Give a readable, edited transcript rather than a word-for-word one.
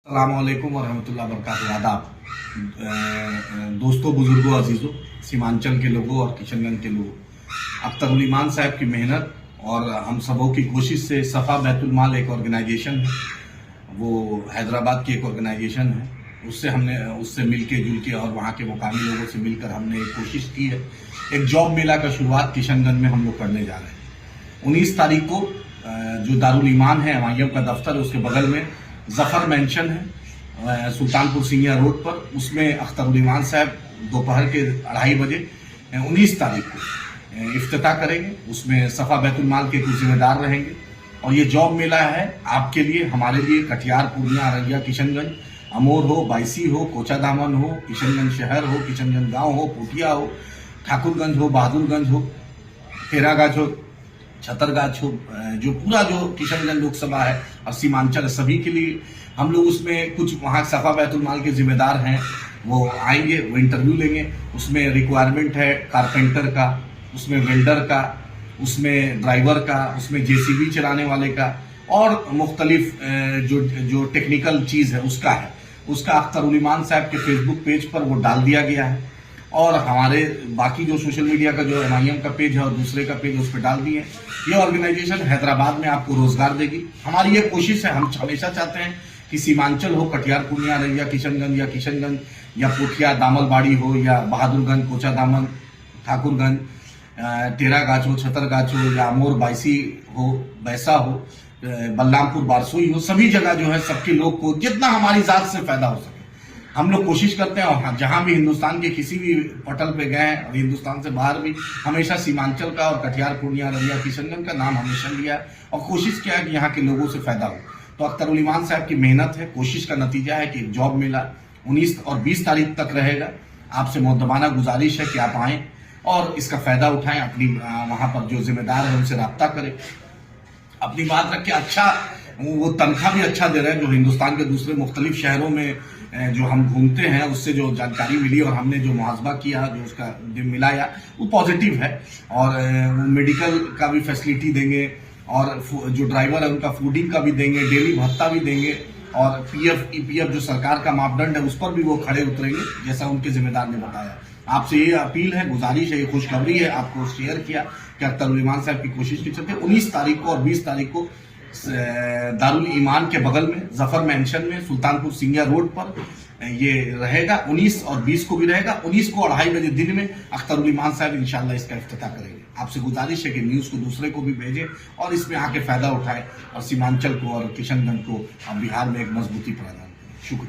अस्सलामुअलैकुम वरहमतुल्लाहि वबरकातुहू। आदाब दोस्तों, बुजुर्गों, अजीज़ों, सीमांचल के लोगों और किशनगंज के लोगों, अख्तरुल ईमान साहब की मेहनत और हम सबों की कोशिश से सफ़ा बैतुल माल एक ऑर्गेनाइजेशन है, वो हैदराबाद की एक ऑर्गेनाइजेशन है, उससे मिल के जुल के और वहाँ के मुकामी लोगों से मिलकर हमने एक कोशिश की है। एक जॉब मेला का शुरुआत किशनगंज में हम लोग करने जा रहे हैं। 19 तारीख को जो दारुल ईमान है, MIM का दफ्तर है, उसके बगल में जफर मेंशन है, सुल्तानपुर सिंगिया रोड पर। उसमें अख्तरुल ईमान साहब दोपहर के 2:30 बजे 19 तारीख को इफ्तिताह करेंगे। उसमें सफ़ा बैतुल माल के कुछ जिम्मेदार रहेंगे और ये जॉब मेला है आपके लिए, हमारे लिए। कटिहार, पूर्णिया, अररिया, किशनगंज, अमोर हो, बायसी हो, कोचा दामन हो, किशनगंज शहर हो, किशनगंज गांव हो, पोठिया हो, ठाकुरगंज हो, बहादुरगंज हो, तेरागाछ हो, छतरगाछ हो, जो पूरा जो किशनगंज लोकसभा है और सीमांचल सभी के लिए हम लोग उसमें कुछ वहाँ सफ़ा बैतुल माल के जिम्मेदार हैं, वो आएंगे, वो इंटरव्यू लेंगे। उसमें रिक्वायरमेंट है कारपेंटर का, उसमें वेल्डर का, उसमें ड्राइवर का, उसमें JCB चलाने वाले का और मुख्तलिफ जो टेक्निकल चीज़ है उसका अख्तरुल ईमान साहब के फेसबुक पेज पर वो डाल दिया गया है और हमारे बाकी जो सोशल मीडिया का जो MIM का पेज है और दूसरे का पेज उस पर डाल दिए। ये ऑर्गेनाइजेशन हैदराबाद में आपको रोजगार देगी। हमारी ये कोशिश है, हम हमेशा चाहते हैं कि सीमांचल हो, कटिहार, पूर्णिया, अररिया, किशनगंज या पोठिया, दामलबाड़ी हो या बहादुरगंज, कोचा दामन, ठाकुरगंज, तेरागाछ हो, छतरगाछ हो या अमोर, बायसी हो, बैसा हो, बलरामपुर, बारसोई हो, सभी जगह जो है सबके लोग को जितना हमारी जात से फायदा हो सके हम लोग कोशिश करते हैं। और जहां भी हिंदुस्तान के किसी भी पटल पे गए हैं और हिंदुस्तान से बाहर भी, हमेशा सीमांचल का और कटिहार, पूर्णिया, अररिया, किशनगंज का नाम हमेशा लिया है और कोशिश किया है कि यहाँ के लोगों से फायदा हो। तो अख्तरुल ईमान साहब की मेहनत है, कोशिश का नतीजा है कि जॉब मेला 19 और 20 तारीख तक रहेगा। आपसे मुद्दबाना गुजारिश है कि आप आएँ और इसका फायदा उठाएं। अपनी वहाँ पर जो जिम्मेदार है उनसे रब्ता करें, अपनी बात रखें। अच्छा, वो तनख्वाह भी अच्छा दे रहे हैं। जो हिंदुस्तान के दूसरे मुख्तलिफ शहरों में जो हम घूमते हैं उससे जो जानकारी मिली और हमने जो मुहासबा किया, जो उसका मिलाया, वो पॉजिटिव है। और मेडिकल का भी फैसिलिटी देंगे और जो ड्राइवर है उनका फूडिंग का भी देंगे, डेली भत्ता भी देंगे और PF EPF जो सरकार का मापदंड है उस पर भी वो खड़े उतरेंगे जैसा उनके जिम्मेदार ने बताया। आपसे ये अपील है, गुजारिश है, ये खुशखबरी है, आपको शेयर किया कि अख्तरुल ईमान साहब की कोशिश के चलते 19 तारीख को और 20 तारीख को दारुल ईमान के बगल में जफर मेंशन में सुल्तानपुर सिंगिया रोड पर ये रहेगा। 19 और 20 को भी रहेगा। 19 को 2:30 बजे दिन में अख्तरुल ईमान साहब इंशाल्लाह इसका इफ्तिताह करेंगे। आपसे गुजारिश है कि न्यूज़ को दूसरे को भी भेजें और इसमें आके फायदा उठाएं और सीमांचल को और किशनगंज को बिहार में एक मजबूती प्रदान करें। शुक्रिया।